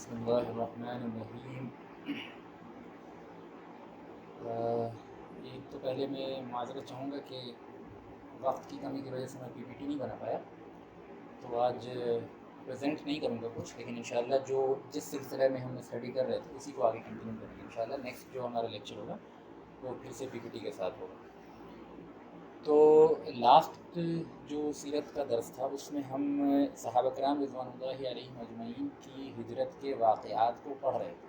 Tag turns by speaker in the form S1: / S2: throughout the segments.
S1: بسم اللہ الرحمن الرحیم۔ ایک تو پہلے میں معذرت چاہوں گا کہ وقت کی کمی کی وجہ سے میں پی پی ٹی نہیں بنا پایا، تو آج پریزنٹ نہیں کروں گا کچھ، لیکن انشاءاللہ جو جس سلسلے میں ہم اسٹڈی کر رہے تھے اسی کو آگے کنٹینیو کریں گے انشاءاللہ۔ نیکسٹ جو ہمارا لیکچر ہوگا وہ پھر سے پی پی ٹی کے ساتھ ہوگا۔ تو لاسٹ جو سیرت کا درس تھا اس میں ہم صحابہ کرام رضوان اللہ علیہم اجمعین کی ہجرت کے واقعات کو پڑھ رہے تھے۔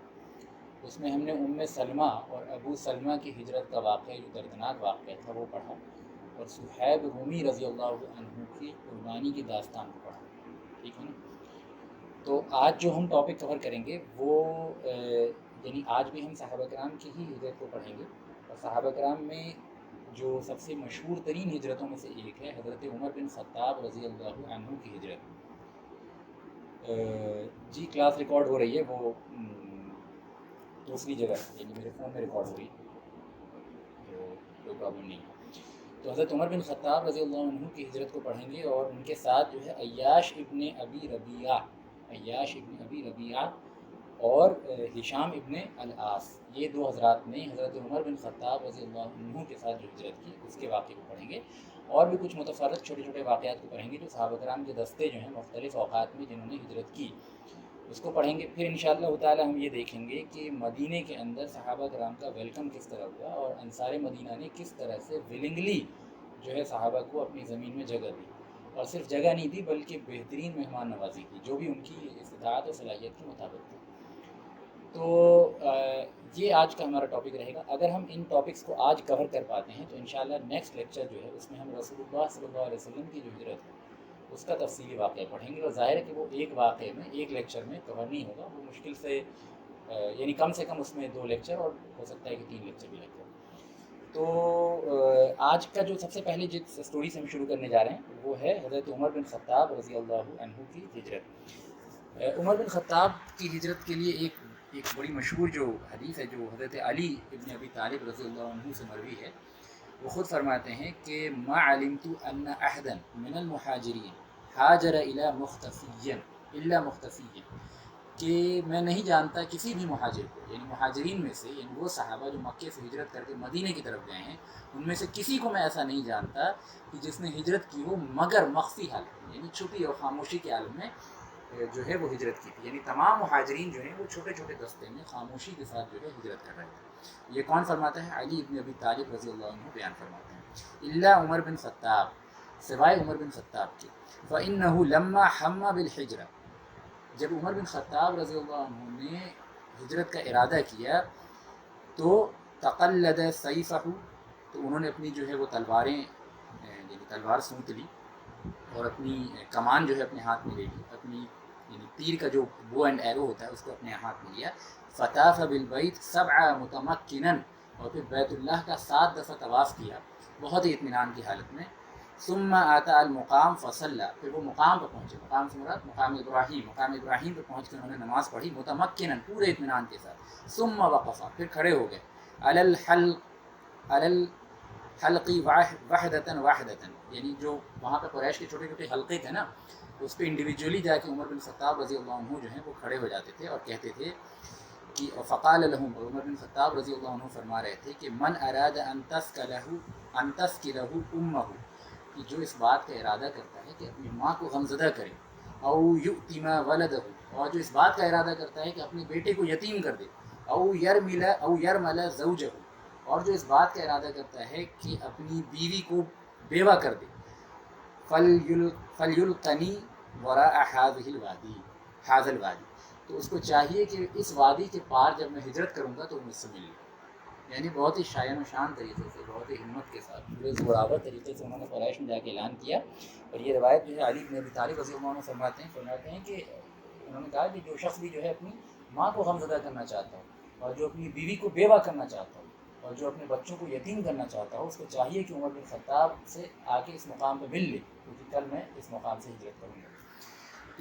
S1: اس میں ہم نے ام سلمہ اور ابو سلمہ کی ہجرت کا واقعہ جو دردناک واقعہ تھا وہ پڑھا، اور صہیب رومی رضی اللہ عنہ کی قربانی کی داستان کو پڑھا، ٹھیک ہے نا۔ تو آج جو ہم ٹاپک کور کریں گے وہ یعنی آج بھی ہم صحابہ کرام کی ہی ہجرت کو پڑھیں گے، اور صحابہ کرام میں جو سب سے مشہور ترین ہجرتوں میں سے ایک ہے حضرت عمر بن خطاب رضی اللہ عنہ کی ہجرت۔ جی کلاس ریکارڈ ہو رہی ہے، وہ دوسری جگہ یعنی میرے فون میں ریکارڈ ہو رہی ہے، تو کوئی پرابلم نہیں ہے۔ تو حضرت عمر بن خطاب رضی اللہ عنہ کی ہجرت کو پڑھیں گے، اور ان کے ساتھ جو ہے عیاش ابن ابی ربیعہ اور ہشام ابن العاص، یہ دو حضرات نے حضرت عمر بن خطاب رضی اللہ عنہ کے ساتھ جو ہجرت کی اس کے واقعے کو پڑھیں گے، اور بھی کچھ متفرق چھوٹے چھوٹے واقعات کو پڑھیں گے جو صحابہ کرام کے دستے جو ہیں مختلف اوقات میں جنہوں نے ہجرت کی اس کو پڑھیں گے۔ پھر انشاءاللہ تعالی ہم یہ دیکھیں گے کہ مدینہ کے اندر صحابہ کرام کا ویلکم کس طرح ہوا، اور انصار مدینہ نے کس طرح سے ولنگلی جو ہے صحابہ کو اپنی زمین میں جگہ دی، اور صرف جگہ نہیں دی بلکہ بہترین مہمان نوازی کی جو بھی ان کی استطاعت و صلاحیت کے مطابق تھی۔ تو یہ آج کا ہمارا ٹاپک رہے گا۔ اگر ہم ان ٹاپکس کو آج کور کر پاتے ہیں تو انشاءاللہ نیکسٹ لیکچر جو ہے اس میں ہم رسول اللہ صلی اللہ علیہ وسلم کی جو ہجرت ہے اس کا تفصیلی واقعہ پڑھیں گے، اور ظاہر ہے کہ وہ ایک واقعے میں ایک لیکچر میں کور نہیں ہوگا، وہ مشکل سے یعنی کم سے کم اس میں 2 لیکچر اور ہو سکتا ہے کہ 3 لیکچر بھی لگ جائے۔ تو آج کا جو سب سے پہلے جس اسٹوری سے ہم شروع کرنے جا رہے ہیں وہ ہے حضرت عمر بن خطاب رضی اللہ عنہ کی ہجرت۔ عمر بن خطاب کی ہجرت کے لیے ایک بڑی مشہور جو حدیث ہے جو حضرت علی ابن ابی طالب رضی اللہ عنہ سے مروی ہے، وہ خود فرماتے ہیں کہ ما علمت ان احدا من المہاجرین حاجر الی مختفیا الا مختفیا، کہ میں نہیں جانتا کسی بھی مہاجر کو، یعنی مہاجرین میں سے، یعنی وہ صحابہ جو مکے سے ہجرت کر کے مدینہ کی طرف گئے ہیں ان میں سے کسی کو میں ایسا نہیں جانتا کہ جس نے ہجرت کی ہو مگر مخفی حالت میں، یعنی چھپی اور خاموشی کے عالم میں جو ہے وہ ہجرت کی تھی۔ یعنی تمام مہاجرین جو ہیں وہ چھوٹے چھوٹے دستے میں خاموشی کے ساتھ جو ہے ہجرت کر رہے تھے۔ یہ کون فرماتا ہے؟ علی ابن ابی طالب رضی اللہ عنہ بیان فرماتے ہیں، الا عمر بن خطاب، سوائے عمر بن خطاب کے، فإنه لما حم بالحجرہ، جب عمر بن خطاب رضی اللہ عنہ نے ہجرت کا ارادہ کیا تو تقلد سیفہ، تو انہوں نے اپنی جو ہے وہ تلواریں یعنی تلوار سونت لی، اور اپنی کمان جو ہے اپنے ہاتھ میں لے لی، اپنی یعنی تیر کا جو بو اینڈ ایرو ہوتا ہے اس کو اپنے ہاتھ میں لیا، فطاف بالبیت 7 متمکنا، اور پھر بیت اللہ کا 7 دفعہ طواف کیا بہت ہی اطمینان کی حالت میں، ثم آتا المقام فصلی، پھر وہ مقام پر پہنچے، مقام سے مراد مقام ابراہیم پہ پہنچ کر انہوں نے نماز پڑھی متمکنا، پورے اطمینان کے ساتھ، ثم وقفا، پھر کھڑے ہو گئے، علی الحلقی وحدتاً یعنی جو وہاں پہ قریش کے چھوٹے چھوٹے حلقے تھے نا اس پہ انڈیویجولی جا کے عمر بن خطاب رضی اللہ عنہ جو ہیں وہ کھڑے ہو جاتے تھے اور کہتے تھے کہ فقال لهم، اور عمر بن خطاب رضی اللہ عنہ فرما رہے تھے کہ من اراد ان تسکلہ امہ، کہ جو اس بات کا ارادہ کرتا ہے کہ اپنی ماں کو غمزدہ کرے، او یؤتم ولدہ، اور جو اس بات کا ارادہ کرتا ہے کہ اپنے بیٹے کو یتیم کر دے، او یرمل زوجہ، اور جو اس بات کا ارادہ کرتا ہے کہ اپنی بیوی کو بیوہ کر دے، فلیلقنی وراء ھذا الوادی، تو اس کو چاہیے کہ اس وادی کے پار جب میں ہجرت کروں گا تو مجھ سے مل لے۔ یعنی بہت ہی شائن و شان طریقے سے، بہت ہی ہمت کے ساتھ، پورے زوراور طریقے سے انہوں نے قریش میں جا کے اعلان کیا، اور یہ روایت جو ہے علی بن ابی طالب رضی اللہ عنہ فرماتے ہیں کہ انہوں نے کہا کہ جو شخص بھی جو ہے اپنی ماں کو غمزدہ کرنا چاہتا ہو، اور جو اپنی بیوی کو بیوہ کرنا چاہتا ہو، اور جو اپنے بچوں کو یتیم کرنا چاہتا ہو، اس کو چاہیے کہ عمر بن خطاب سے آ کے اس مقام پہ مل لے، کیونکہ کل میں اس مقام سے ہجرت کروں گا۔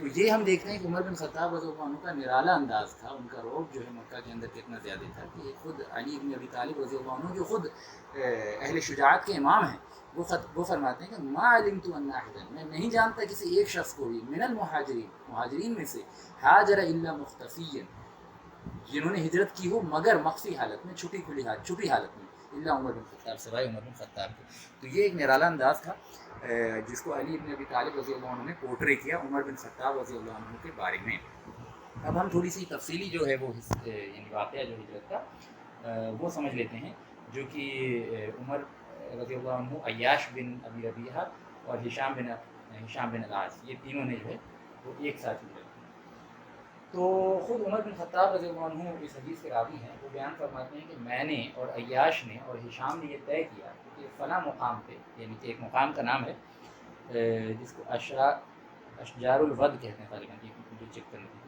S1: تو یہ ہم دیکھتے ہیں کہ عمر بن خطاب رضی اللہ عنہ کا نرالا انداز تھا، ان کا رعب جو ہے مکہ کے اندر کتنا زیادہ تھا کہ خود علی بن ابی طالب رضی اللہ عنہ جو خود اہل شجاعت کے امام ہیں، وہ فرماتے ہیں کہ ما علمت ان احدا، میں نہیں جانتا کسی ایک شخص کو بھی من المہاجرین، مہاجرین میں سے، ہاجر الا مختفیا، جنہوں نے ہجرت کی ہو مگر مخفی حالت میں، چھپی حالت میں، الا عمر بن خطاب، سوائے عمر بن خطاب کے۔ تو یہ ایک نرالا انداز تھا جس کو علی بن ابی طالب رضی اللہ عنہ نے پورٹرے کیا عمر بن خطاب رضی اللہ عنہ کے بارے میں۔ اب ہم تھوڑی سی تفصیلی جو ہے وہ یعنی واقعہ جو ہجرت کا وہ سمجھ لیتے ہیں، جو کہ عمر رضی اللہ عنہ، عیاش بن ابی ربیعہ اور ہشام بن العاص، یہ تینوں نے جو ہے وہ ایک ساتھ ہجرت کی۔ تو خود عمر بن خطاب رضی اللہ عنہ اس حدیث کے راوی ہیں، وہ بیان فرماتے ہیں کہ میں نے اور عیاش نے اور ہشام نے یہ طے کیا کہ فلاں مقام پہ، یعنی کہ ایک مقام کا نام ہے جس کو اشجار الود کہتے ہیں، غالباً جو چیک کرنے کی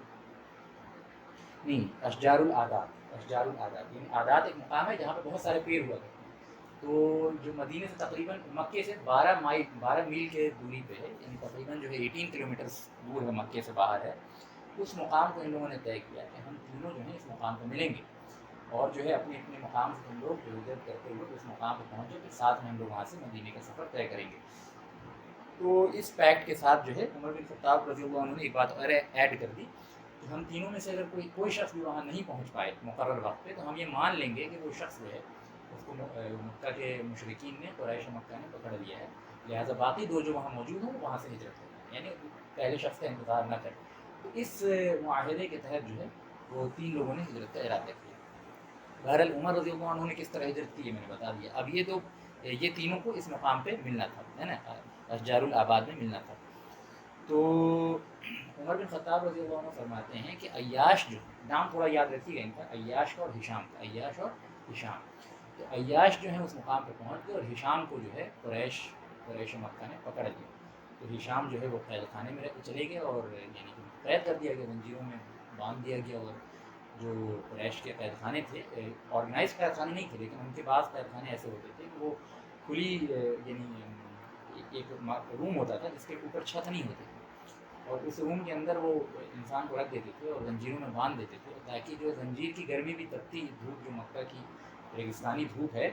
S1: نہیں، اشجار العادات، یعنی عادات ایک مقام ہے جہاں پہ بہت سارے پیڑ ہوا کرتے ہیں۔ تو جو مدینے سے تقریباً مکے سے 12 میل کے دوری پہ ہے، یعنی تقریباً جو ہے 18 کلومیٹر دور ہے، مکے سے باہر ہے، اس مقام کو ان لوگوں نے طے کیا کہ ہم تینوں جو ہیں اس مقام پہ ملیں گے، اور جو ہے اپنے اپنے مقام سے ہم لوگ جو ہجرت کرتے ہوئے اس مقام پہ پہنچے، پھر ساتھ میں ہم لوگ وہاں سے مدینے کا سفر طے کریں گے۔ تو اس پیکٹ کے ساتھ جو ہے عمر بن خطاب رضی اللہ عنہ نے ایک بات اور ایڈ کر دی کہ ہم تینوں میں سے اگر کوئی شخص بھی وہاں نہیں پہنچ پائے مقرر وقت پہ، تو ہم یہ مان لیں گے کہ وہ شخص جو ہے اس کو مکہ کے مشرکین نے، قریش مکہ نے پکڑ لیا ہے، لہٰذا باقی دو جو وہاں موجود ہوں وہاں سے ہجرت کریں، یعنی پہلے شخص کا انتظار نہ کریں۔ تو اس معاہدے کے تحت جو ہے وہ تین لوگوں نے ہجرت کا ارادہ کیا۔ بہرحال عمر رضی اللہ عنہ نے کس طرح ہجرت کی ہے میں نے بتا دیا۔ اب یہ تینوں کو اس مقام پہ ملنا تھا، ہے نا، اشجار الآباد میں ملنا تھا۔ تو عمر بن خطاب رضی اللہ عنہ فرماتے ہیں کہ عیاش جو نام تھوڑا یاد رکھیے گا ان کا، عیاش کا اور ہشام کا، عیاش اور ہشام۔ تو عیاش جو ہے اس مقام پہ پہنچ گئے اور ہشام کو جو ہے قریش مکہ نے پکڑ لیا۔ تو ہشام جو ہے وہ قید خانے میں چلے گئے، اور یعنی کہ قید کر دیا گیا، زنجیروں میں باندھ دیا گیا، اور جو قریش کے قید خانے تھے، آرگنائز قید خانے نہیں تھے لیکن ان کے بعض قید خانے ایسے ہوتے تھے کہ وہ کھلی یعنی ایک روم ہوتا تھا جس کے اوپر چھت نہیں ہوتی تھی، اور اس روم کے اندر وہ انسان کو رکھ دیتے تھے اور زنجیروں میں باندھ دیتے تھے، تاکہ جو زنجیر کی گرمی بھی تپتی دھوپ، جو مکہ کی ریگستانی دھوپ ہے،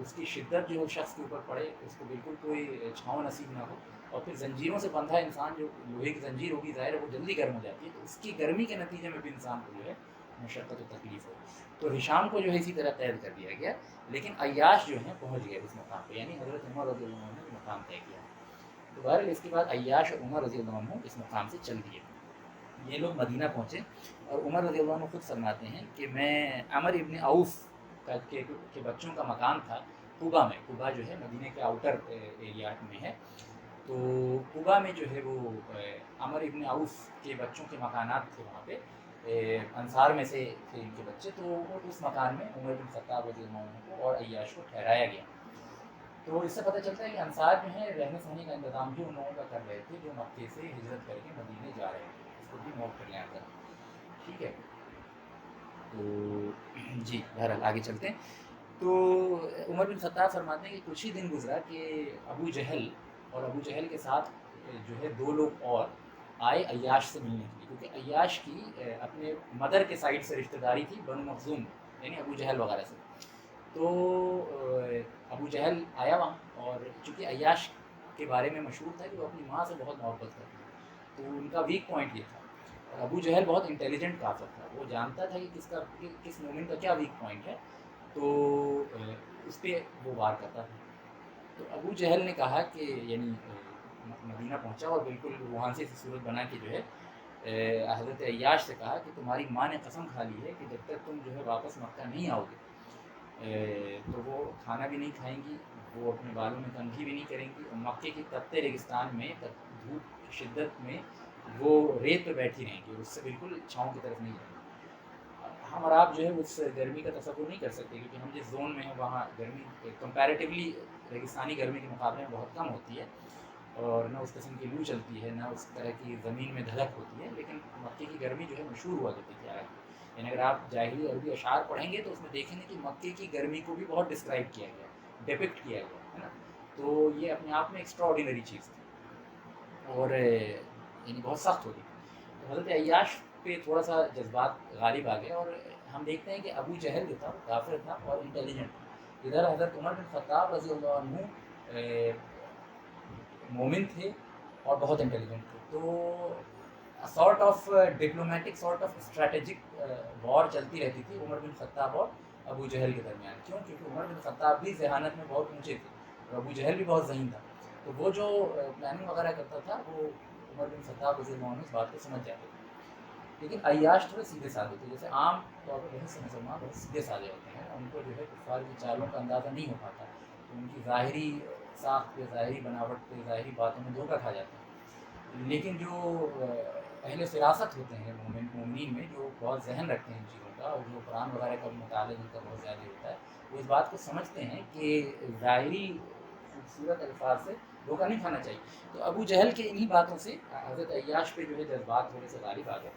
S1: اس کی شدت جو شخص کے اوپر پڑے، اس کو بالکل کوئی چھاؤں نصیب نہ ہو، اور پھر زنجیروں سے بندھا انسان، جو لوہے کی زنجیر ہوگی ظاہر ہے وہ جلدی گرم ہو جاتی ہے، تو اس کی گرمی کے نتیجے میں بھی انسان کو جو ہے مشقت و تکلیف ہو۔ تو ہشام کو جو ہے اسی طرح قید کر دیا گیا، لیکن عیاش جو ہیں پہنچ گئے اس مقام پہ، یعنی حضرت عمر رضی اللہ عنہ نے مقام طے کیا۔ تو بہرحال اس کے بعد عیاش اور عمر رضی اللہ عنہ اس مقام سے چل دیے، یہ لوگ مدینہ پہنچے، اور عمر رضی اللہ عنہ خود فرماتے ہیں کہ میں عمر ابن عوف کے بچوں کا مکان تھا قبا میں، قبا جو ہے مدینہ کے آؤٹر ایریا میں ہے، تو قبا میں جو ہے وہ عمر ابن عوف کے بچوں کے مکانات تھے وہاں پہ، انصار میں سے تھے ان کے بچے، تو اس مکان میں عمر بن خطاب رضی اللہ عنہ کو اور عیاش کو ٹھہرایا گیا۔ تو اس سے پتہ چلتا ہے کہ انصار جو ہیں رہنے سہنے کا انتظام بھی ان لوگوں کا کر رہے تھے جو مکے سے ہجرت کر کے مدینے جا رہے تھے، اس کو بھی نوٹ کر لیں آپ ذرا، ٹھیک ہے۔ تو جی بہرحال آگے چلتے ہیں۔ تو عمر بن خطاب فرماتے ہیں کہ کچھ ہی دن گزرا کہ ابو جہل کے ساتھ جو ہے دو لوگ اور آئے عیاش سے ملنے کے لیے، کیونکہ عیاش کی اپنے مدر کے سائڈ سے رشتہ داری تھی بنو مخزوم، یعنی ابو جہل وغیرہ سے۔ تو ابو جہل آیا وہاں، اور چونکہ عیاش کے بارے میں مشہور تھا کہ وہ اپنی ماں سے بہت محبت کرتے ہیں، تو ان کا ویک پوائنٹ یہ تھا، اور ابو جہل بہت انٹیلیجنٹ کافر تھا، وہ جانتا تھا کہ کس مومن کا کیا ویک پوائنٹ ہے، تو اس پہ وہ وار کرتا تھا۔ تو ابو جہل نے کہا کہ یعنی مدینہ پہنچا اور بالکل وہاں سے صورت بنا کے جو ہے حضرت عیاش سے کہا کہ تمہاری ماں نے قسم کھا لی ہے کہ جب تک تم جو ہے واپس مکہ نہیں آؤ گے تو وہ کھانا بھی نہیں کھائیں گی، وہ اپنے بالوں میں کنگھی بھی نہیں کریں گی، اور مکے کی تپتے ریگستان میں دھوپ کی شدت میں وہ ریت پہ بیٹھی رہیں گی، اور اس سے بالکل چھاؤں کی طرف نہیں جائیں گی۔ ہم اور آپ جو ہے اس گرمی کا تصور نہیں کر سکتے، کیونکہ ہم جس زون میں ہیں وہاں گرمی کمپیریٹیولی ریگستانی گرمی کے مقابلے میں بہت کم ہوتی ہے، اور نہ اس قسم کی لو چلتی ہے، نہ اس طرح کی زمین میں دھڑک ہوتی ہے، لیکن مکے کی گرمی جو ہے مشہور ہوا کرتی تھی عرب میں۔ یعنی اگر آپ جاہلی عربی اشعار پڑھیں گے تو اس میں دیکھیں گے کہ مکے کی گرمی کو بھی بہت ڈسکرائب کیا گیا، ڈپکٹ کیا گیا ہے نا، تو یہ اپنے آپ میں ایکسٹرا آرڈینری چیز تھی۔ اور یعنی بہت سخت ہوگی. تو حضرت عیاش پہ تھوڑا سا جذبات غالب آ گئے, اور ہم دیکھتے ہیں کہ ابو جہل جو تھا وہ کافر تھا اور انٹیلیجنٹ تھا. ادھر حضرت عمر بن خطاب رضی اللہ عنہ مومن تھے اور بہت انٹیلیجنٹ تھے. تو sort of diplomatic sort of strategic war چلتی رہتی تھی عمر بن خطاب اور ابو جہل کے درمیان. کیوں؟ کیونکہ عمر بن خطاب بھی ذہانت میں بہت اونچے تھے اور ابو جہل بھی بہت ذہین تھا. تو وہ جو پلاننگ وغیرہ کرتا تھا وہ عمر بن خطاب رضی اللہ عنہ اس بات کو سمجھ جاتے تھے. لیکن عیاش تھوڑے سیدھے سادے تھے. جیسے عام طور پر بہت سے مسلمان بہت سیدھے سادے ہوتے ہیں, ان کو جو ہے کفار کی چالوں کا اندازہ نہیں ہو پاتا, ان کی ظاہری ساخت پہ, ظاہری بناوٹ پہ, ظاہری باتوں میں دھوکہ کھا جاتا ہے. لیکن جو اہل فراست ہوتے ہیں مومنین میں, جو بہت ذہن رکھتے ہیں ان چیزوں کا, اور جو قرآن وغیرہ کا مطالعہ جن کا بہت زیادہ ہوتا ہے, وہ اس بات کو سمجھتے ہیں کہ ظاہری خوبصورت الفاظ سے دھوکہ نہیں کھانا چاہیے. تو ابو جہل کے انہی باتوں سے حضرت عیاش پہ جو ہے جذبات تھوڑے سے غالب آ گئے,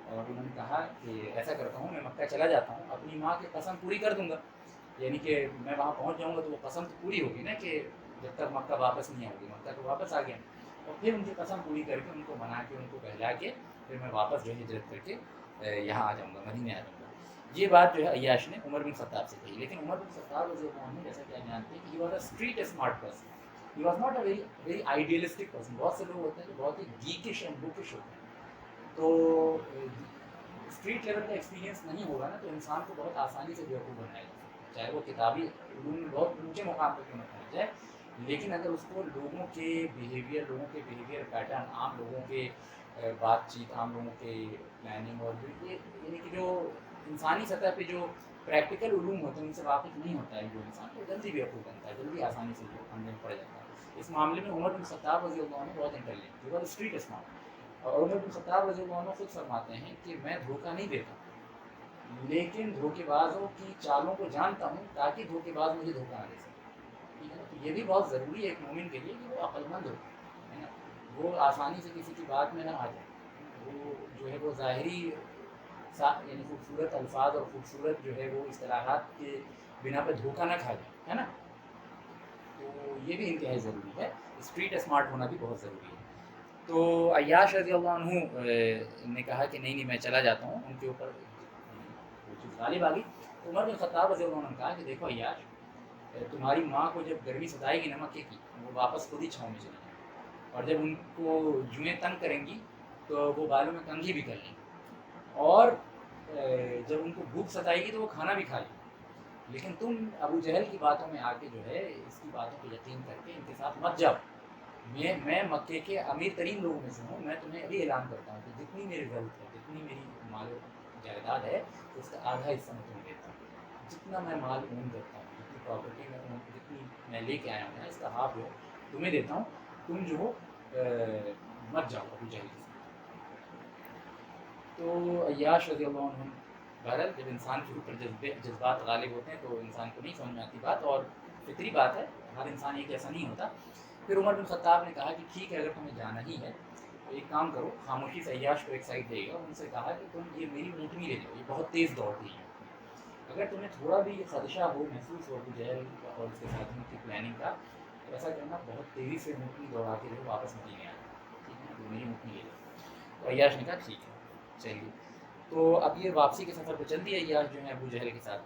S1: اور انہوں نے کہا کہ ایسا کرتا ہوں, میں مکہ چلا جاتا ہوں, اپنی ماں کی قسم پوری کر دوں گا. یعنی کہ میں وہاں پہنچ جاؤں گا تو وہ قسم تو پوری ہوگی نا, کہ جب تک مکہ واپس نہیں آؤں گی. مکہ تو واپس آ گیا, اور پھر ان کی قسم پوری کر کے, ان کو منا کے, ان کو بہلا کے, پھر میں واپس جو ہے ہجرت کر کے یہاں آ جاؤں گا, مدینے آ جاؤں گا. یہ بات جو ہے عیاش نے عمر بن خطاب سے کہی. لیکن عمر بن خطاب رضی اللہ عنہ, جیسا کہ آپ جانتے ہیں, کہ he was a straight smart person, he was not a very idealistic person. بہت سے لوگ ہوتے ہیں جو بہت ہی گیکش اینڈ بوکش ہوتے ہیں. تو اسٹریٹ لیول کا ایکسپیرینس نہیں ہوگا نا, تو انسان کو بہت آسانی سے بیوقوف بنایا جا سکتا ہے, چاہے وہ کتابی علوم میں بہت اونچے مقام پر کیوں نہ پہنچ جائے. لیکن اگر اس کو لوگوں کے بیہیویئر پیٹرن, عام لوگوں کے بات چیت, عام لوگوں کے پلاننگ, اور جو یہ یعنی کہ جو انسانی سطح پہ جو پریکٹیکل علوم ہوتے ہیں ان سے واقف نہیں ہوتا ہے جو انسان, تو جلدی بیوقوف بنتا ہے, جلدی آسانی سے جو اندھے میں پڑ جاتا ہے. اس معاملے میں عمر بن خطاب رضی اللہ عنہ بہت انٹیلیجنٹ تھے, بہت اسٹریٹ اسمارٹ. اور عمر بن خطاب رضی اللہ عنہ خود فرماتے ہیں کہ میں دھوکہ نہیں دیتا, لیکن دھوکے بازوں کی چالوں کو جانتا ہوں تاکہ دھوکے باز مجھے دھوکہ نہ دے سکے. ٹھیک ہے نا. تو یہ بھی بہت ضروری ہے ایک مومن کے لیے کہ وہ عقل مند ہو, ہے نا, وہ آسانی سے کسی کی بات میں نہ آ جائے, وہ جو ہے وہ ظاہری یعنی خوبصورت الفاظ اور خوبصورت جو ہے وہ اصطلاحات کے بنا پہ دھوکہ نہ کھا جائے, ہے نا. تو یہ بھی انتہائی ضروری ہے, اسٹریٹ اسمارٹ ہونا بھی بہت ضروری ہے. تو عیاش رضی اللہ عنہ نے کہا کہ نہیں میں چلا جاتا ہوں, ان کے اوپر وہ چیز غالب آ گئی. عمر بن خطاب رضی اللہ عنہ نے کہا کہ دیکھو عیاش, تمہاری ماں کو جب گرمی ستائے گی نا مکے کی, وہ واپس خود ہی چھاؤں میں چلی جائیں, اور جب ان کو جوئیں تنگ کریں گی تو وہ بالوں میں کنگھی بھی کر لیں گی, اور جب ان کو بھوک ستائے گی تو وہ کھانا بھی کھا لیں گی. لیکن تم ابو جہل کی باتوں میں آ کے جو ہے اس کی باتوں کو یقین کر کے ان کے ساتھ مت جاؤ. میں مکے کے امیر ترین لوگوں میں سے ہوں, میں تمہیں ابھی اعلان کرتا ہوں کہ جتنی میری ویلتھ ہے, جتنی میری مال و جائیداد ہے, اس کا آدھا حصہ میں تمہیں دیتا ہوں. جتنا میں مال اون کرتا ہوں, جتنی پراپرٹی میں اون, جتنی میں لے کے آیا ہوں, اس کا ہاف جو ہے تمہیں دیتا ہوں. تم جو ہو مت جاؤ ابو جہل کے ساتھ. تو عیاش رضی اللہ عنہ, بہرحال جب انسان کے اوپر جذبات غالب ہوتے ہیں تو انسان کو نہیں سمجھ میں آتی بات, اور فطری بات ہے, ہر انسان ایک جیسا نہیں ہوتا. پھر عمر بن خطاب نے کہا کہ ٹھیک ہے, اگر تمہیں جانا ہی ہے تو ایک کام کرو, خاموشی سے عیاش کو ایک سائڈ دے گا, ان سے کہا کہ تم یہ میری اونٹنی لے جاؤ, یہ بہت تیز دوڑتی ہے, اگر تمہیں تھوڑا بھی خدشہ ہو, محسوس ہو ابو جہل اور اس کے ساتھیوں کی پلاننگ کا, تو ایسا کرنا, بہت تیزی سے اونٹنی دوڑا کے جو واپس مدینے آنا, ٹھیک ہے نا, تو میری اونٹنی لے جاؤ. تو عیاش نے کہا ٹھیک ہے چلیے. تو اب یہ واپسی کے سفر پہ چل دیا عیاش جو ہے ابو جہل کے ساتھ.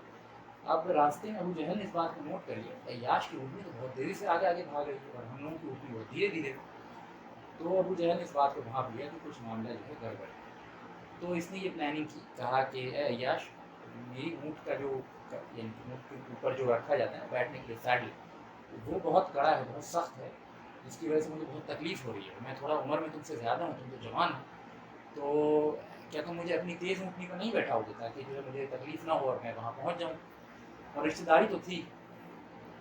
S1: اب راستے میں ابو جہل نے اس بات کو نوٹ کر لیا, عیاش کی اونٹنی تو بہت تیزی سے آگے بھاگ رہی ہے, اور ہم لوگوں کی اونٹنی بہت دھیرے دھیرے. تو ابو جہل نے اس بات کو بھانپ لیا کہ کچھ معاملہ جو ہے گڑبڑ ہے. تو اس نے یہ پلاننگ کی, کہا کہ اے عیاش, میری اونٹ کا جو یعنی اونٹ کے اوپر جو رکھا جاتا ہے نا بیٹھنے کے لیے سیڈل, وہ بہت کڑا ہے, بہت سخت ہے, جس کی وجہ سے مجھے بہت تکلیف ہو رہی ہے. میں تھوڑا عمر میں تم سے زیادہ ہوں, تم تو جوان ہو, تو کیا تم مجھے اپنی تیز اونٹنی کو نہیں بیٹھاؤ گے تاکہ جو ہے مجھے تکلیف نہ ہو اور میں وہاں پہنچ جاؤں. اور رشتہ داری تو تھی,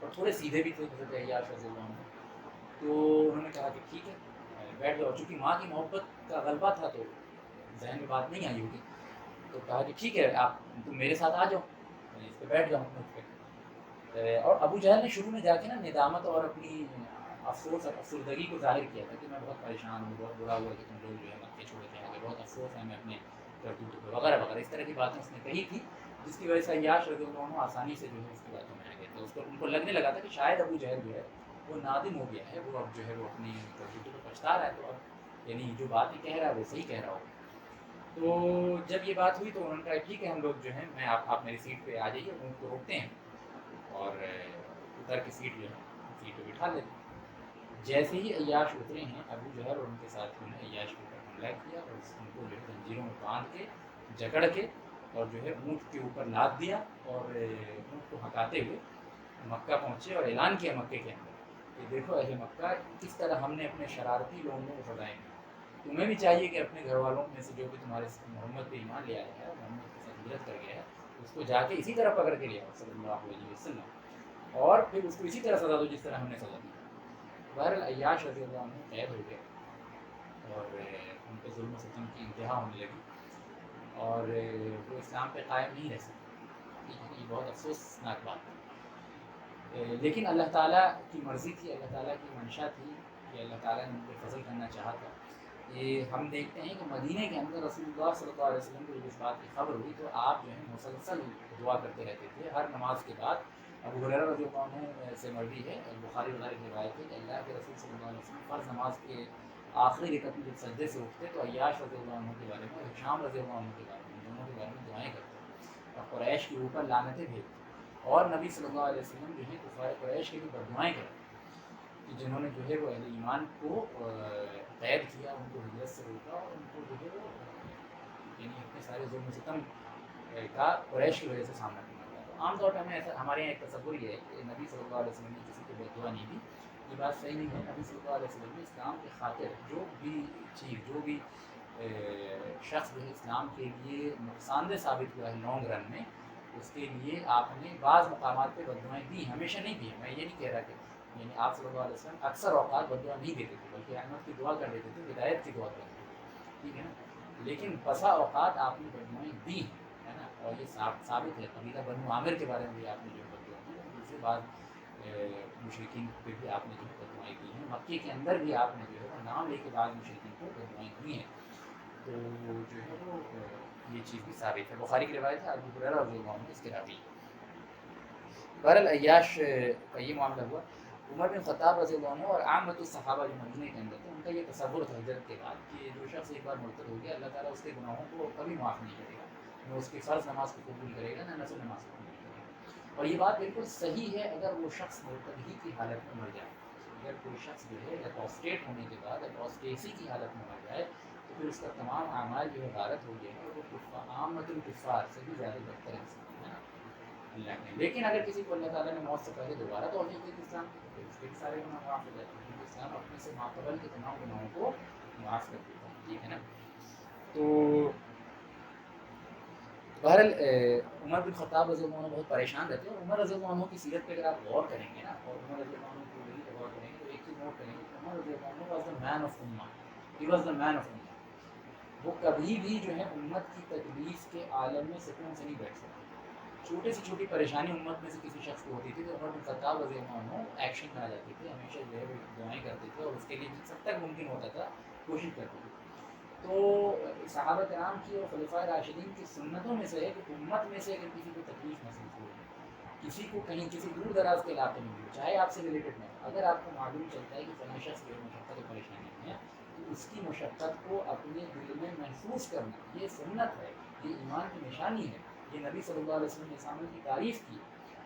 S1: اور تھوڑے سیدھے بھی تھے حضرت عیاش رضی اللہ عنہ. تو انہوں نے کہا کہ ٹھیک ہے بیٹھ جاؤ. چونکہ ماں کی محبت کا غلبہ تھا تو ذہن میں بات نہیں آئی ہوگی, تو کہا کہ ٹھیک ہے آپ تم میرے ساتھ آ جاؤ, میں اس پہ بیٹھ جاؤں اونٹ پہ. اور ابو جہل نے شروع میں جا کے نا ندامت اور اپنی افسوس اور افسردگی کو ظاہر کیا تھا کہ میں بہت پریشان ہوں, بہت برا ہوا کہ تم لوگ جو ہے مکے چھوڑ کے آ گئے, بہت افسوس ہے, میں اپنے کرتوتوں پہ وغیرہ وغیرہ اس طرح کی باتیں اس نے کہی تھی, جس کی وجہ سے عیاش رضی اللہ عنہ آسانی سے جو ہے اس کی باتوں میں آ گئے تھے. اس کو ان کو لگنے لگا تھا کہ شاید ابو جہل جو ہے وہ نادم ہو گیا ہے, وہ اب جو ہے وہ اپنی کرتوتوں پہ پچھتا رہا ہے, تو اب یعنی جو بات یہ کہہ رہا ہے وہ صحیح کہہ رہا ہو. تو جب یہ بات ہوئی تو انہوں نے کہا ٹھیک ہے ہم لوگ جو ہیں میں آپ میری سیٹ پہ آ جائیے, ان کو روکتے ہیں اور ادھر کی سیٹ جو ہے سیٹ پہ بٹھا لیتے ہیں. جیسے ہی عیاش اترے ہیں, ابو جہل اور ان کے ساتھیوں نے عیاش کے اوپر حملہ کیا اور ان کو جو ہے زنجیروں میں باندھ کے جکڑ کے اور جو ہے اونٹ کے اوپر لاد دیا اور اونٹ کو ہکاتے ہوئے مکہ پہنچے اور اعلان کیا مکے کے اندر کہ دیکھو اہل مکہ کس طرح ہم نے اپنے شرارتی لوگوں کو سزائیں دی. تمہیں بھی چاہیے کہ اپنے گھر والوں میں سے جو بھی تمہارے محمد پہ ایمان لے آیا ہے, محمد کے ساتھ ہجرت کر گیا ہے, اس کو جا کے اسی طرح پکڑ کے لیا صلی اللہ علیہ وسلم, اور پھر اس کو اسی طرح سزا دو جس طرح ہم نے سزا دی. بہرحال عیاش رضی اللہ عنہ قید ہو گئے اور ان پہ ظلم و ستم کی انتہا ہونے لگی اور وہ اسلام پہ قائم نہیں رہ سکے. یہ بہت افسوسناک بات ہے, لیکن اللہ تعالیٰ کی مرضی تھی, اللہ تعالیٰ کی منشا تھی کہ اللہ تعالیٰ نے ان پہ فضل کرنا چاہا تھا. یہ ہم دیکھتے ہیں کہ مدینہ کے اندر رسول اللہ صلی اللہ علیہ وسلم کو جب اس بات کی خبر ہوئی تو آپ جو ہے مسلسل دعا کرتے رہتے تھے ہر نماز کے بعد. ابو ہریرہ رضی اللہ عنہ سے مروی ہے, بخاری وغیرہ کی روایت ہے کہ اللہ کے رسول صلی اللہ علیہ وسلم فرض نماز کے آخری رکعت میں جب سجدے سے اٹھتے تو عیاش رضی اللہ عنہ کے بارے میں اور ہشام رضی اللہ عنہ کے بارے میں, دونوں کے بارے میں دعائیں کرتے اور قریش کے اوپر لعنتیں بھیجتے اور نبی صلی اللہ علیہ وسلم جو ہے کفار قریش کے بھی بددعائیں کرتے کہ جنہوں نے جو ہے وہ اہل ایمان کو قید کیا, ان کو ہجرت سے روکا اور ان کو جو ہے وہ یعنی اپنے سارے ظلم و ستم کا قریش کی وجہ سے سامنا کرنا پڑا. تو عام طور پہ ہمیں ایسا ہمارے یہاں ایک تصور یہ ہے کہ نبی صلی اللہ علیہ وسلم نے کسی کو بد دعا نہیں دی. یہ بات صحیح نہیں ہے. نبی صلی اللہ علیہ وسلم نے اسلام کی خاطر جو بھی چیز جو بھی شخص جو ہے اسلام کے لیے نقصان دہ ثابت ہوا ہے لانگ رن میں, اس کے لیے آپ نے بعض مقامات پہ بد دعائیں دی, ہمیشہ نہیں دی. میں یہ نہیں کہہ رہا کہ یعنی آپ صلی اللہ علیہ وسلم اکثر اوقات بد دعا نہیں دیتے تھے بلکہ رحمت کی دعا کر دیتے تھے, ہدایت کی دعا کرتے تھے, ٹھیک ہے نا. لیکن بسا اوقات آپ نے بد دعائیں دی ہے نا, اور یہ ثابت ہے. قبیلہ بنو عامر کے بارے میں بھی آپ نے جو بد دعا دی, دوسرے بعد مشرکین پہ بھی آپ نے جو بد دعائیں دی ہیں. مکے کے اندر بھی آپ نے جو ہے وہ نام لے کے بعد مشرکین کو بد دعائیں دی ہیں. تو جو ہے وہ یہ چیز بھی ثابت ہے. بخاری کی روایت ہے, ابو ہریرہ رضی اللہ عنہ اس کے راوی. بہرحال عیاش کا یہ معاملہ ہوا. عمر بن خطاب رضی اللہ عنہ اور عامۃ الصحابہ جو مدینے کے اندر تھے, ان کا یہ تصور تھا ہجرت کے بعد کہ جو شخص ایک بار مرتد ہو گیا اللہ تعالیٰ اس کے گناہوں کو کبھی معاف نہیں کرے گا, نہ اس کی فرض نماز کو قبول کرے گا, نہ نفل نماز کو قبول کرے گا. اور یہ بات بالکل صحیح ہے اگر وہ شخص مرتدی کی حالت میں مر جائے. اگر کوئی شخص جو ہے اپوسٹیٹ ہونے کے بعد اپوسٹیسی کی حالت میں مر جائے تو پھر اس کا تمام اعمال جو ہے غارت ہو گئے ہیں, وہ عامۃ الکفار سے بھی زیادہ بہتر ہے اللہ نے. لیکن اگر کسی کو اللہ تعالیٰ نے موت سے پہلے دوبارہ توفیق دی اسلام کی تو اس کے سارے گناہ معاف ہو جاتے ہیں, کیونکہ اسلام اپنے سے ماقبل کے تمام گناہوں کو معاف کر دیتا ہے, ٹھیک ہے نا. تو بہرحال عمر بن خطاب رضی اللہ عنہ بہت پریشان رہتے ہیں, اور عمر رضی اللہ عنہ کی سیرت پہ اگر آپ غور کریں گے نا, اور عمر رضی اللہ عنہ کی زندگی پہ غور کریں گے تو ایک چیز نوٹ کریں گے کہ عمر رضی اللہ عنہ واز دا مین آف امہ, he was the main of امہ. وہ کبھی بھی جو ہے امت کی تکلیف کے عالم میں سکون سے نہیں بیٹھ سکتے. چھوٹی سے چھوٹی پریشانی امت میں سے کسی شخص کو ہوتی تھی تو عمر بن خطاب رضی اللہ عنہ ایکشن میں آ جاتے تھے, ہمیشہ جو ہے وہ دعائیں کرتے تھے اور اس کے لیے جب تک ممکن ہوتا تھا کوشش کرتے تھے. تو صحابہ کرام کی اور خلفائے راشدین کی سنتوں میں سے ہے کہ امت میں سے اگر کسی کو تکلیف محسوس ہو, کسی کو کہیں کسی دور دراز کے علاقے میں ہو, چاہے آپ سے ریلیٹڈ نہ ہو, اگر آپ کو معلوم چلتا ہے کہ فلاں شخص کی مشقت و پریشانی ہے تو اس کی مشقت کو اپنے دل میں محسوس کرنا یہ سنت ہے, یہ ایمان کی نشانی ہے. یہ نبی صلی اللہ علیہ وسلم نے اس عمل کی تعریف کی,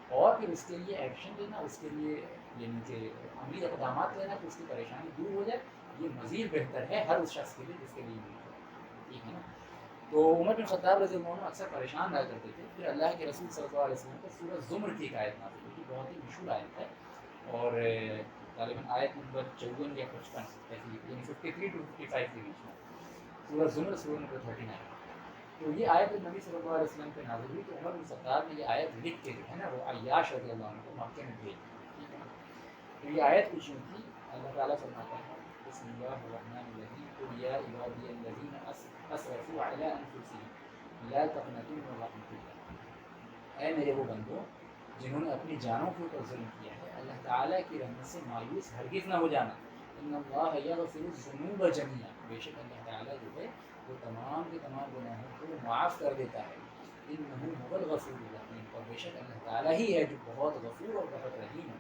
S1: اور پھر اس کے لیے ایکشن لینا, اس کے لیے یعنی کہ عملی اقدامات لینا کہ اس کی پریشانی دور ہو جائے, یہ مزید بہتر ہے ہر اس شخص کے لیے جس کے لیے ملتا ہے, ٹھیک ہے نا. تو عمر بن خطاب رضی اللہ عنہ اکثر پریشان رہا کرتے تھے. پھر اللہ کے رسول صلی اللہ علیہ وسلم کو سورۃ زمر کی ایک آیت نازل ہوئی, بہت ہی مشہور آیت ہے, اور غالباً آیت نمبر 54 یا 55 ایسی, یعنی 53 to 55 کے بیچ میں. سورۃ زمر سورۃ نمبر 39. تو یہ آیت نبی صلی اللہ علیہ وسلم پہ نازل ہوئی تو عمر بن خطاب نے یہ آیت لکھ کے جو ہے نا وہ عیاش رضی اللہ عنہ کو مکے میں بھیج دی, ٹھیک ہے نا. تو یہ آیت کچھ یوں تھی, اللہ تعالیٰ فرماتا ہے بسم اللہ الرحمن الرحیم قل یا عبادی الذین اسرفوا علی انفسہم لا تقنطوا من رحمۃ اللہ, اے میرے وہ بندو جنہوں نے اپنی جانوں کے اوپر ظلم کیا ہے, اللہ تعالیٰ کی رحمت سے مایوس ہرگز نہ ہو جانا. ان اللہ یغفر الذنوب جميعا, بے شک اللہ تعالیٰ جو ہے وہ تمام کے تمام گناہوں کو معاف کر دیتا ہے. انہ هو الغفور الرحیم, اور بے شک اللہ تعالیٰ ہی ہے جو بہت غفور اور بہت رحیم ہے.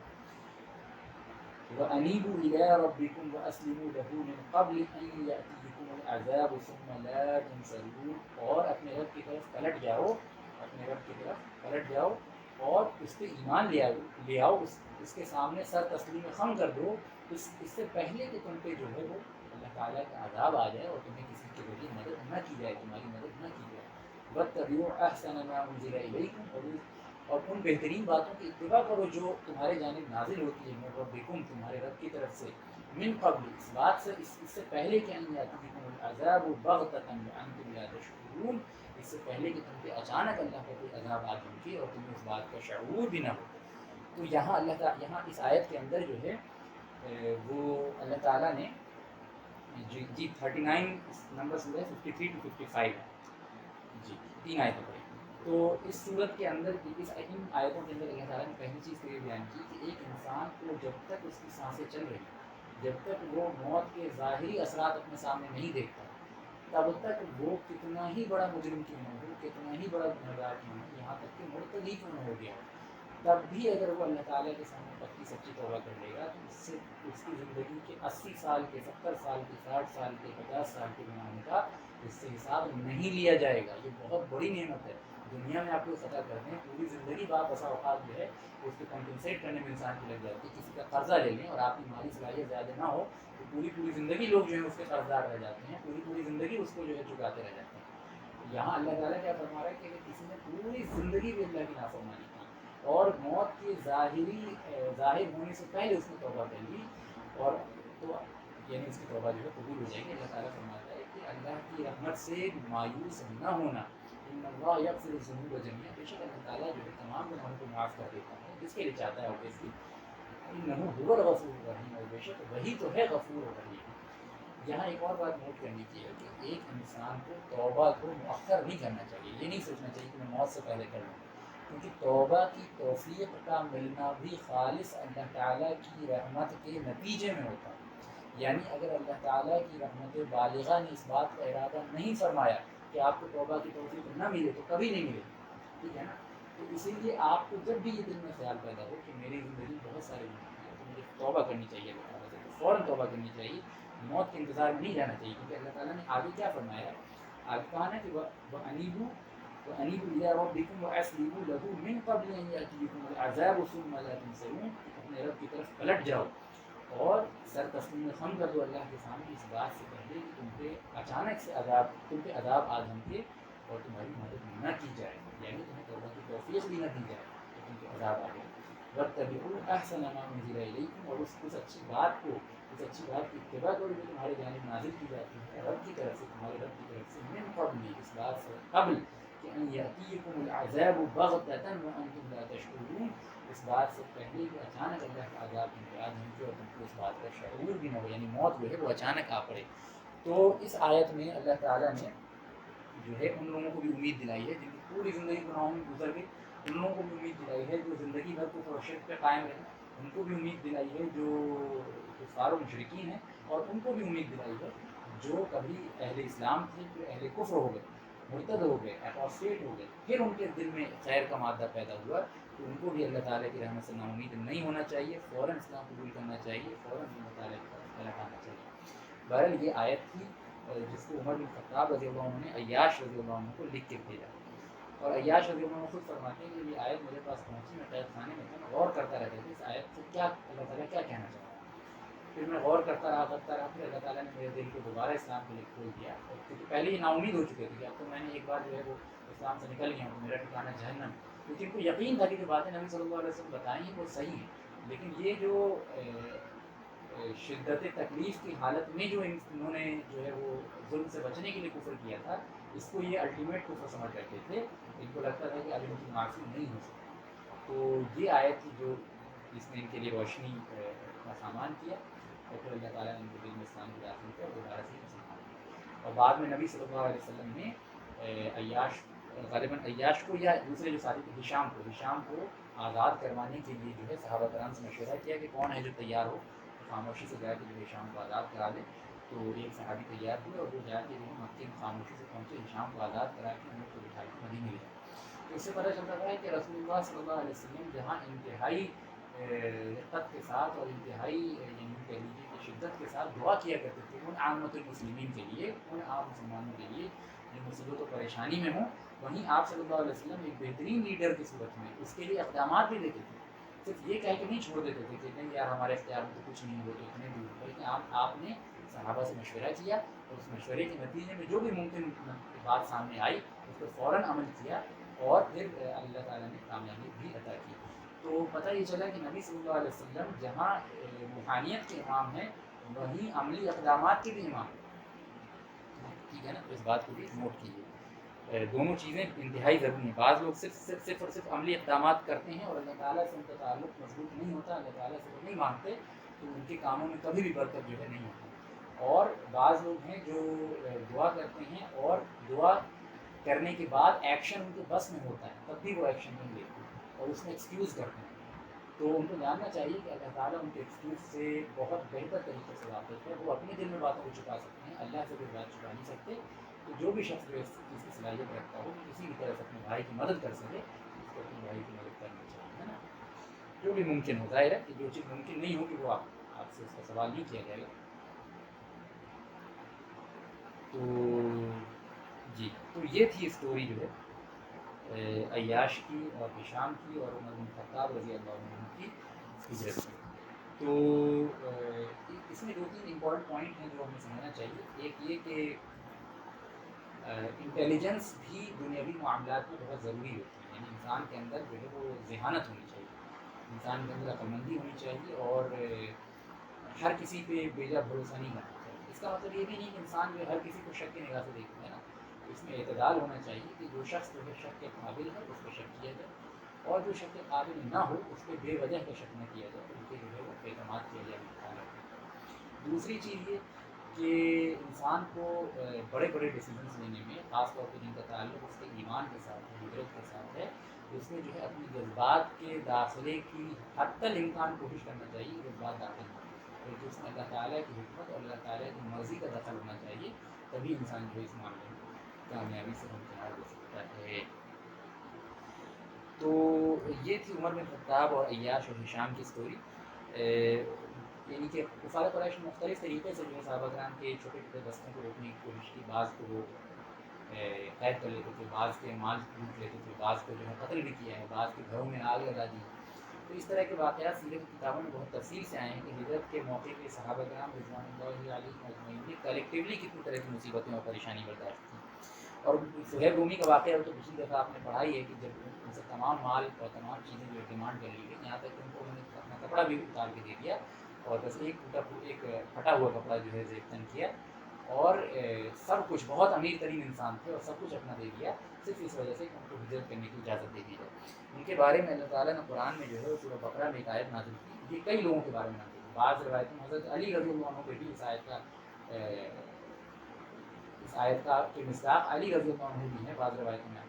S1: وَأَنِيبُوا إِلَىٰ رَبِّكُمْ وَأَسْلِمُوا لَهُ مِن قَبْلِ أَن يَأْتِيَكُمُ الْعَذَابُ ثُمَّ لَا تُنصَرُونَ، اور اپنے رب کی طرف پلٹ جاؤ، اپنے رب کی طرف پلٹ جاؤ اور اس پہ ایمان لے آؤ، اس کے سامنے سر تسلیم خم کر دو، اس سے پہلے کہ تم پہ جو ہے وہ اللہ تعالیٰ کا عذاب آ جائے اور تمہیں کسی کے ذریعے مدد نہ کی جائے، تمہاری مدد نہ کی جائے۔ وَاتَّبِعُوا أَحْسَنَ مَا أُنزِلَ إِلَيْكُمْ، اور ان بہترین باتوں کی اتباع کرو جو تمہارے جانب نازل ہوتی ہے، من ربکم، تمہارے رب کی طرف سے، من قبل، اس بات سے، اس سے پہلے کہ ان یاتیکم العذاب بغتۃ وانتم لا تشعرون، اس سے پہلے کہ تم پہ اچانک اللہ کا کوئی عذاب آ پہنچے اور تمہیں اس بات کا شعور بھی نہ ہو۔ تو یہاں اللہ تعالیٰ، یہاں اس آیت کے اندر جو ہے وہ اللہ تعالیٰ نے جی 39 نمبر سورہ 53 to 55 ہے جی، 3 آیتیں پڑھی۔ تو اس صورت کے اندر ان آیتوں کے اندر اللہ تعالیٰ نے پہلی چیز تو یہ بیان کی کہ ایک انسان کو جب تک اس کی سانسیں چل رہی ہیں، جب تک وہ موت کے ظاہری اثرات اپنے سامنے نہیں دیکھتا، تب تک وہ کتنا ہی بڑا مجرم کیوں نہ ہو، کتنا ہی بڑا گنہگار کیوں نہ ہو، یہاں تک کہ مرتد ہی کیوں نہ ہو گیا ہو، تب بھی اگر وہ اللہ تعالیٰ کے سامنے پکی سچی توبہ کر لے گا تو اس سے اس کی زندگی کے 80 سال کے، 70 سال کے، 60 سال کے، 50 سال کے گناہوں کا اس سے حساب نہیں لیا جائے گا۔ یہ بہت بڑی نعمت ہے۔ دنیا میں آپ کو خطا کرتے ہیں، پوری زندگی بعد بسا اوقات جو ہے اس کو کمپنسیٹ کرنے میں انسان کی لگ جاتی ہے، کسی کا قرضہ لے لیں اور آپ کی مالی صلاحیت زیادہ نہ ہو تو پوری زندگی لوگ جو ہے اس کے قرضدار رہ جاتے ہیں، پوری زندگی اس کو جو ہے چکاتے رہ جاتے ہیں۔ یہاں اللہ تعالیٰ کیا فرما رہا ہے کہ اگر کسی نے پوری زندگی بھی اللہ کی نافرمانی کی اور موت کے ظاہر ہونے سے پہلے اس نے توبہ کر لی، اور تو یعنی اس کی توبہ جو ہے قبول ہو جائے گی۔ اللہ تعالیٰ فرماتا ہے کہ اللہ کی رحمت سے مایوس نہ ہونا، ان اللہ یغفر الذنوب جميعا، بے شک اللہ تعالیٰ جو ہے تمام گناہوں کو معاف کر دیتا ہے جس کے لیے چاہتا ہے اوبیسلی، انہ هو الغفور الرحیم، اور بے شک وہی تو ہے غفور الرحیم۔ یہاں ایک اور بات نوٹ کرنی چاہیے کہ ایک انسان کو توبہ کو مؤخر نہیں کرنا چاہیے، یہ نہیں سوچنا چاہیے کہ میں موت سے پہلے کر لوں، کیونکہ توبہ کی توفیق کا ملنا بھی خالص اللہ تعالیٰ کی رحمت کے نتیجے میں ہوتا ہے۔ یعنی اگر اللہ تعالیٰ کی رحمت بالغہ نے اس بات کا ارادہ نہیں فرمایا کہ آپ کو توبہ کی توفیق نہ ملے تو کبھی نہیں ملے، ٹھیک ہے نا؟ تو اسی لیے آپ کو جب بھی یہ دل میں خیال پیدا ہو کہ میری زندگی بہت سارے گناہ ہیں تو مجھے توبہ کرنی چاہیے اللہ تعالیٰ سے، تو فوراً توبہ کرنی چاہیے، موت کے انتظار میں نہیں جانا چاہیے، کیونکہ اللہ تعالیٰ نے آگے کیا فرمایا ہے؟ آگے کہا نا کہ وَأَنِيبُوا إِلَىٰ رَبِّكُمْ وَأَسْلِمُوا لَهُ مِن قَبْلِ أَن يَأْتِيَكُمُ الْعَذَابُ ثُمَّ لَا تُنصَرُونَ، اپنے رب کی طرف پلٹ جاؤ اور سر تسلیم خم کر دو اللہ کے سامنے اس بات سے پہلے کہ تم پہ اچانک سے تم پہ عذاب آ دھمکے اور تمہاری مدد نہ کی جائے، یعنی تمہیں توبہ کی توفیق بھی نہ دی جائے تو تم پہ عذاب آ جائے۔ وَاتَّبِعُوا أَحْسَنَ مَا أُنزِلَ إِلَيْكُمْ، اور اس اچھی بات کو، اس اچھی بات کی اتباع کرو جو تمہارے جانب نازل کی جاتی ہے رب کی طرف سے، تمہارے رب کی طرف سے، من قبل، اس بات سے قبل کہ ان یأتیکم العذاب بغتۃ وانتم لا تشعرون، اس بات سے پہلے کہ اچانک اللہ کا عذاب تم پہ آ دھمکے اور تم کو اس بات کا شعور بھی نہ ہو، یعنی موت جو ہے وہ اچانک آ پڑے۔ تو اس آیت میں اللہ تعالیٰ نے جو ہے ان لوگوں کو بھی امید دلائی ہے جن کی پوری زندگی گناہوں میں گزر گئی، ان لوگوں کو بھی امید دلائی ہے جو زندگی بھر کو شرک پہ قائم رہے، ان کو بھی امید دلائی ہے جو کفار و مشرکین ہیں، اور ان کو بھی امید دلائی ہے جو کبھی اہل اسلام تھے پھر اہل کفر ہو گئے، مرتد ہو گئے، اپوسٹیٹ ہو گئے، پھر ان کے دل میں خیر کا مادہ پیدا ہوا، تو ان کو بھی اللہ تعالیٰ کی رحمت سے نا امید نہیں ہونا چاہیے، فوراً اسلام قبول کرنا چاہیے، فوراً اللہ تعالیٰ کی طرف پلٹ آنا چاہیے۔ بہرحال یہ آیت تھی جس کو عمر بن خطاب رضی اللہ عنہ نے عیاش رضی اللہ عنہ کو لکھ کے بھیجا، اور عیاش رضی اللہ عنہ خود فرماتے ہیں کہ یہ آیت میرے پاس پہنچی، میں قید خانے میں تھا، میں غور کرتا رہتا تھا اس آیت سے کیا اللہ تعالیٰ کیا کہنا چاہتا ہے، پھر میں غور کرتا رہا، پھر اللہ تعالیٰ نے میرے دل کو دوبارہ اسلام کے لیے کھول دیا، کیونکہ پہلے ہی نا امید ہو چکے تھے کہ اب تو میں نے ایک بار جو ہے وہ اسلام سے نکل گیا ہوں، میرا ٹھکانہ جہنم، کیونکہ ان کو یقین تھا کہ جو باتیں نبی صلی اللہ علیہ وسلم بتائیں ہیں وہ صحیح ہیں، لیکن یہ جو شدت تکلیف کی حالت میں جو انہوں نے جو ہے وہ ظلم سے بچنے کے لیے کفر کیا تھا، اس کو یہ الٹیمیٹ کفر سمجھ رکھتے تھے، ان کو لگتا تھا کہ اب ان کی معافی نہیں ہو سکتی، تو یہ آیت تھی جو اس نے ان کے لیے روشنی کا سامان کیا، اور پھر اللہ تعالیٰ نے ان کے دل میں اسلام کو داخل کیا اور دوبارہ سے مسلمان کیا، اور بعد میں نبی صلی اللہ علیہ وسلم نے عیاش، غالباً عیاش کو یا دوسرے جو ساتھی تھے ہشام کو آزاد کروانے کے لیے جو ہے صحابہ کرام سے مشورہ کیا کہ کون ہے جو تیار ہو، خاموشی سے جا کے جو ہے ہشام کو آزاد کرا دے، تو ایک صحابی تیار ہوئے اور وہ جا کے جو ہے مکے میں خاموشی سے پہنچے، ہشام کو آزاد کرا کے ان کو بٹھا کے مدینے لے گئے۔ تو اس سے پتہ چلتا ہے کہ رسول اللہ صلی اللہ علیہ وسلم جہاں انتہائی رقت کے ساتھ اور انتہائی یعنی کہہ لیجیے کہ شدت کے ساتھ دعا کیا کرتے تھے ان عامت المسلمین کے لیے، ان عام مسلمانوں کے لیے جو مصیبت و پریشانی میں ہوں. وہیں آپ صلی اللہ علیہ وسلم ایک بہترین لیڈر کی صورت میں اس کے لیے اقدامات بھی لیتے تھے. صرف یہ کہہ کے نہیں چھوڑ دیتے تھے کہ نہیں یار ہمارے اختیار میں تو کچھ نہیں ہو تو اتنے دور، بلکہ آپ نے صحابہ سے مشورہ کیا اور اس مشورے کے نتیجے میں جو بھی ممکن بات سامنے آئی اس پر فوراً عمل کیا اور پھر اللہ تعالیٰ نے کامیابی بھی عطا کی. تو پتہ یہ چلا کہ نبی صلی اللہ علیہ وسلم جہاں روحانیت کے امام ہیں وہیں عملی اقدامات کے بھی امام ہیں. ٹھیک ہے نا، تو اس بات کو بھی نوٹ کیجیے. دونوں چیزیں انتہائی ضروری ہیں. بعض لوگ صرف اور صرف عملی اقدامات کرتے ہیں اور اللہ تعالیٰ سے ان کا تعلق مضبوط نہیں ہوتا، اللہ تعالیٰ سے وہ نہیں مانتے تو ان کے کاموں میں کبھی بھی برکت جو ہے نہیں ہوتی. اور بعض لوگ ہیں جو دعا کرتے ہیں اور دعا کرنے کے بعد ایکشن ان کے بس میں ہوتا ہے تب بھی وہ ایکشن نہیں لیتے اور اس میں ایکسکیوز کرتے ہیں. تو ان کو جاننا چاہیے کہ اللہ تعالیٰ ان کے ایکسکیوز سے بہت بہتر طریقے سے واقف ہے. وہ اپنے دل میں باتوں کو چھپا سکتے ہیں، اللہ سے کوئی بات چھپا نہیں سکتے. تو جو بھی شخص جو اس چیز کی صلاحیت رکھتا ہو کہ کسی بھی طرح سے اپنے بھائی کی مدد کر سکے اس کو اپنے بھائی کی مدد کرنی چاہیے، ہے نا. جو بھی ممکن ہو، ظاہر ہے کہ جو چیز ممکن نہیں ہوگی وہ آپ سے اس کا سوال نہیں کیا جائے گا. تو جی، تو یہ تھی اسٹوری جو ہے عیاش کی اور ہشام کی اور عمر بن خطاب رضی اللہ عنہ کی ہجرت کی. تو اس میں دو تین امپورٹنٹ پوائنٹ ہیں جو ہمیں سمجھنا چاہیے. ایک یہ کہ انٹیلیجنس بھی دنیاوی معاملات میں بہت ضروری ہوتی ہے. یعنی انسان کے اندر جو ہے وہ ذہانت ہونی چاہیے، انسان کے اندر عقلمندی ہونی چاہیے اور ہر کسی پہ بیجا بھروسہ نہیں کرنا چاہیے. اس کا مطلب یہ بھی نہیں کہ انسان جو ہے ہر کسی کو شک کی نگاہ سے دیکھتا ہے نا. اس میں اعتدال ہونا چاہیے کہ جو شخص جو ہے شک کے قابل ہے اس پہ شک کیا جائے اور جو شک کے قابل نہ ہو اس پہ بے وجہ کا شک نہ کیا جائے، ان کے جو ہے وہ اعتماد کیا جائے. دوسری چیز یہ کہ انسان کو بڑے بڑے ڈیسیجنس لینے میں خاص طور پہ جن کا تعلق اس کے ایمان کے ساتھ ہے، ہجرت کے ساتھ ہے، اس میں جو ہے اپنی جذبات کے داخلے کی حتی الامکان کوشش کرنا چاہیے کہ جذبات داخل ہوں، کیونکہ اس میں اللہ تعالیٰ کی حکمت اور اللہ تعالیٰ کی مرضی کا دخل ہونا چاہیے. تبھی انسان جو ہے اس معاملے میں کامیابی سے ہمکنار ہو سکتا ہے. تو یہ تھی عمر بن خطاب اور عیاش اور ہشام کی اسٹوری. یعنی کہ کفار قریش مختلف طریقے سے جو ہے صحابہ کرام کے چھوٹے چھوٹے دستوں کو روکنے کی کوشش کی. بعض کو وہ قید کر لیتے تھے، بعض کے مال لوٹ لیتے تھے، بعض کو جو ہے قتل بھی کیا ہے، بعض کے گھروں میں آگ لگا دی. تو اس طرح کے واقعات سیرت کی کتابوں میں بہت تفصیل سے آئے ہیں کہ ہجرت کے موقع پہ صحابہ کرام رضوان اللہ علیہ اجمعین نے کلیکٹیولی کتنی طرح کی مصیبتیں اور پریشانی برداشت کی. اور سہیب رومی کا واقعہ ہو تو پچھلی دفعہ آپ نے پڑھا ہی ہے کہ جب ان سے تمام مال اور تمام چیزیں جو ڈیمانڈ کر لی گئی، یہاں تک کہ ان کو انہوں نے اپنا کپڑا بھی اتار کے دے دیا اور بس ایک پھٹا ہوا کپڑا جو ہے زیبتن کیا اور سب کچھ، بہت امیر ترین انسان تھے اور سب کچھ اپنا دے دیا صرف اس وجہ سے کہ ان کو ہجرت کرنے کی اجازت دے دی جائے. ان کے بارے میں اللہ تعالیٰ نے قرآن میں جو ہے سورہ بقرہ میں ایک آیت نازل کی. یہ کئی لوگوں کے بارے میں نازل کی. بعض روایتوں میں حضرت علی رضی اللہ عنہ پہ بھی اس آیت کا کہ مصداق علی رضی اللہ عنہ بھی ہیں بعض روایتوں میں.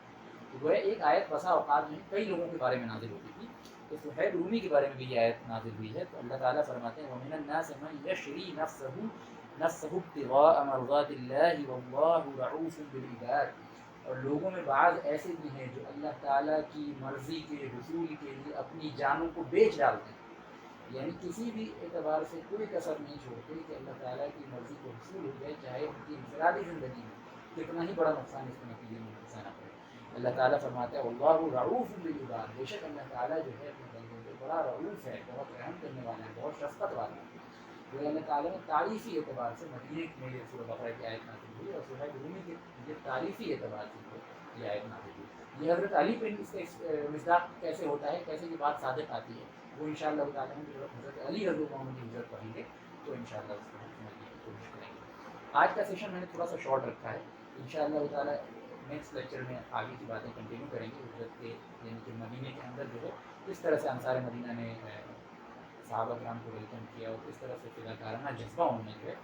S1: تو وہ ایک آیت بسا اوقات میں کئی لوگوں کے بارے میں نازل ہوتی تھی. تو سہیب رومی کے بارے میں بھی یہ آیت نازل ہوئی ہے. تو اللہ تعالیٰ فرماتے ہیں وَمِنَ النَّاسِ مَن يَشْرِي نَفْسَهُ ابْتِغَاءَ مَرْضَاتِ اللَّهِ وَاللَّهُ رَءُوفٌ بِالْعِبَادِ. اور لوگوں میں بعض ایسے بھی ہیں جو اللہ تعالیٰ کی مرضی کے حصول کے لیے اپنی جانوں کو بیچ ڈالتے ہیں. یعنی کسی بھی اعتبار سے کوئی کسر نہیں چھوڑتے کہ اللہ تعالیٰ کی مرضی کو حصول ہو جائے، چاہے ان کی انفرادی زندگی میں کتنا ہی بڑا نقصان اس کے نتیجے میں سہنا پڑے. اللہ تعالیٰ فرماتا ہے واللہ رعوف بالعباد، بے شک اللہ تعالیٰ جو ہے اپنے بندوں پہ بڑا رعوف ہے، بہت رحم کرنے والا ہے، بہت شفقت والا ہے. جو اللہ تعالیٰ نے تعریفی اعتبار سے مدینے میں یہ سورہ بقرہ کی آیت نازل ہوئی اور سہیب رومی کے یہ تعریفی اعتبار سے یہ آیت نازل ہوئی. یہ حضرت علی پہ اس کا مصداق کیسے ہوتا ہے، کیسے یہ بات صادق آتی ہے، وہ انشاءاللہ تعالیٰ ہم جب حضرت علی رضی اللہ عنہ کی ہجرت پڑھیں گے تو انشاءاللہ اس کو سمجھنے کی کوشش کریں گے. آج کا سیشن میں نے تھوڑا سا شارٹ رکھا ہے. انشاءاللہ تعالیٰ نیکسٹ لیکچر میں آگے کی باتیں کنٹینیو کریں گے. ہجرت کے یعنی کہ مدینے کے اندر جو ہے کس طرح سے انصار مدینہ نے صحابہ کرام کو ویلکم کیا اور کس طرح سے فداکارانہ جذبہ انہوں نے جو ہے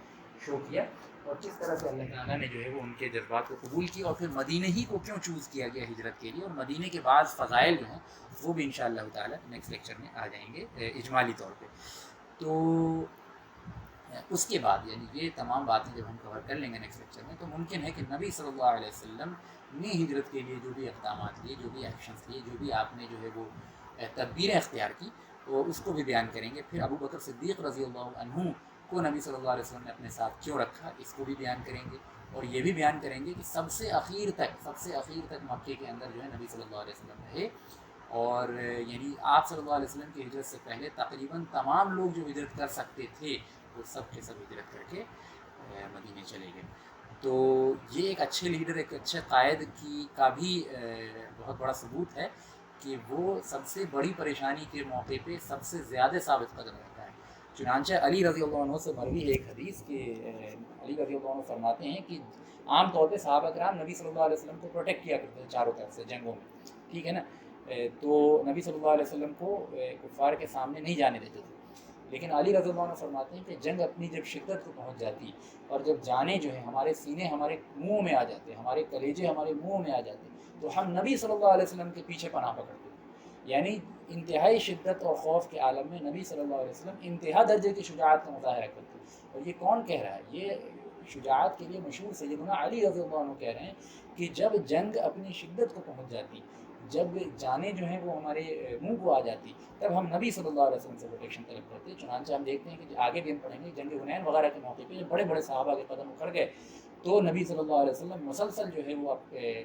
S1: شو کیا اور کس طرح سے اللہ تعالیٰ نے جو ہے وہ ان کے جذبات کو قبول کیا اور پھر مدینہ ہی کو کیوں چوز کیا گیا ہجرت کے لیے. اور مدینہ کے بعض فضائل جو ہیں وہ بھی انشاءاللہ تعالیٰ نیکسٹ لیکچر میں آ جائیں گے اجمالی طور پہ. تو اس کے بعد یعنی یہ تمام باتیں جب ہم کور کر لیں گے نیکسٹ لیکچر میں تو ممکن ہے کہ نبی صلی اللہ علیہ وسلم نے ہجرت کے لیے جو بھی اقدامات لیے، جو بھی ایکشنس لیے، جو بھی آپ نے جو ہے وہ تدبیریں اختیار کی، تو اس کو بھی بیان کریں گے. پھر ابو بکر صدیق رضی اللہ عنہ کو نبی صلی اللہ علیہ وسلم نے اپنے ساتھ کیوں رکھا، اس کو بھی بیان کریں گے. اور یہ بھی بیان کریں گے کہ سب سے اخیر تک مکے کے اندر جو ہے نبی صلی اللہ علیہ وسلم رہے. اور یعنی آپ صلی اللہ علیہ وسلم کی ہجرت سے پہلے تقریباً تمام لوگ جو ہجرت کر سکتے تھے وہ سب کے سب ہجرت کر کے مدینے چلے گئے. تو یہ ایک اچھے لیڈر، ایک اچھے قائد کا بھی بہت بڑا ثبوت ہے کہ وہ سب سے بڑی پریشانی کے موقع پہ سب سے زیادہ ثابت قدم رہتا ہے. چنانچہ علی رضی اللہ عنہ سے مروی ہے ایک حدیث کہ علی رضی اللہ عنہ فرماتے ہیں کہ عام طور پہ صحابہ کرام نبی صلی اللہ علیہ وسلم کو پروٹیکٹ کیا کرتے تھے چاروں طرف سے جنگوں میں، ٹھیک ہے نا. تو نبی صلی اللہ علیہ وسلم کو کفار کے سامنے نہیں جانے دیتے تھے. لیکن علی رضی اللہ عنہ فرماتے ہیں کہ جنگ اپنی جب شدت کو پہنچ جاتی اور جب جانیں جو ہے ہمارے سینے ہمارے منہ میں آ جاتے، ہمارے کلیجے ہمارے منہ میں آ جاتے، تو ہم نبی صلی اللہ علیہ وسلم کے پیچھے پناہ پکڑتے. یعنی انتہائی شدت اور خوف کے عالم میں نبی صلی اللہ علیہ وسلم انتہا درجے کی شجاعت کا مظاہرہ کرتے. اور یہ کون کہہ رہا ہے؟ یہ شجاعت کے لیے مشہور سیدنا علی رضی اللہ عنہ کہہ رہے ہیں کہ جب جنگ اپنی شدت کو پہنچ جاتی، جب جانیں جو ہیں وہ ہمارے منہ کو آ جاتی، تب ہم نبی صلی اللہ علیہ وسلم سے پروٹیکشن طلب کرتے. چنانچہ ہم دیکھتے ہیں کہ آگے بھی ہم پڑھیں گے جنگ حنین وغیرہ کے موقع پہ جب بڑے بڑے صحابہ کے قدم اکھڑ گئے تو نبی صلی اللہ علیہ وسلم مسلسل جو ہے وہ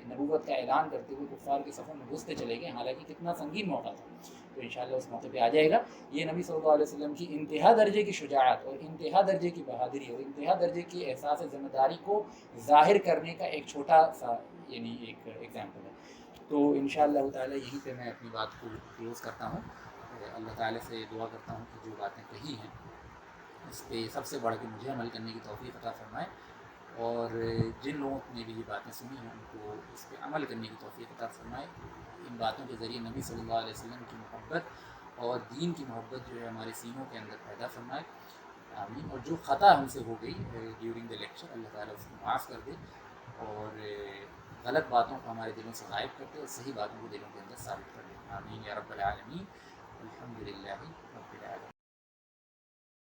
S1: نبوت کا اعلان کرتے ہوئے کفار کے صفوں میں گھستے چلے گئے. حالانکہ کتنا سنگین موقع تھا. تو انشاءاللہ اس موقع پہ آ جائے گا. یہ نبی صلی اللہ علیہ وسلم کی انتہا درجے کی شجاعت اور انتہا درجے کی بہادری اور انتہا درجے کی احساس ذمہ داری کو ظاہر کرنے کا ایک چھوٹا سا یعنی ایک ایگزامپل ہے. تو انشاءاللہ تعالیٰ یہیں پہ میں اپنی بات کو کلوز کرتا ہوں. اللہ تعالیٰ سے دعا کرتا ہوں کہ جو باتیں کہی ہیں اس پہ سب سے بڑھ کے مجھے عمل کرنے کی توفیق عطا فرمائے، اور جن لوگوں نے بھی یہ باتیں سنی ہیں ان کو اس پہ عمل کرنے کی توفیق عطا فرمائے. ان باتوں کے ذریعے نبی صلی اللہ علیہ وسلم کی محبت اور دین کی محبت جو ہے ہمارے سینوں کے اندر پیدا فرمائے. آمین. اور جو خطا ہم سے ہو گئی ڈیورنگ دا لیکچر، اللہ تعالیٰ اس کو معاف کر دے اور غلط باتوں کو ہمارے دلوں سے غائب کر دے اور صحیح باتوں کو دلوں کے اندر ثابت کر دے. آمین یا رب العالمین. الحمدللہ.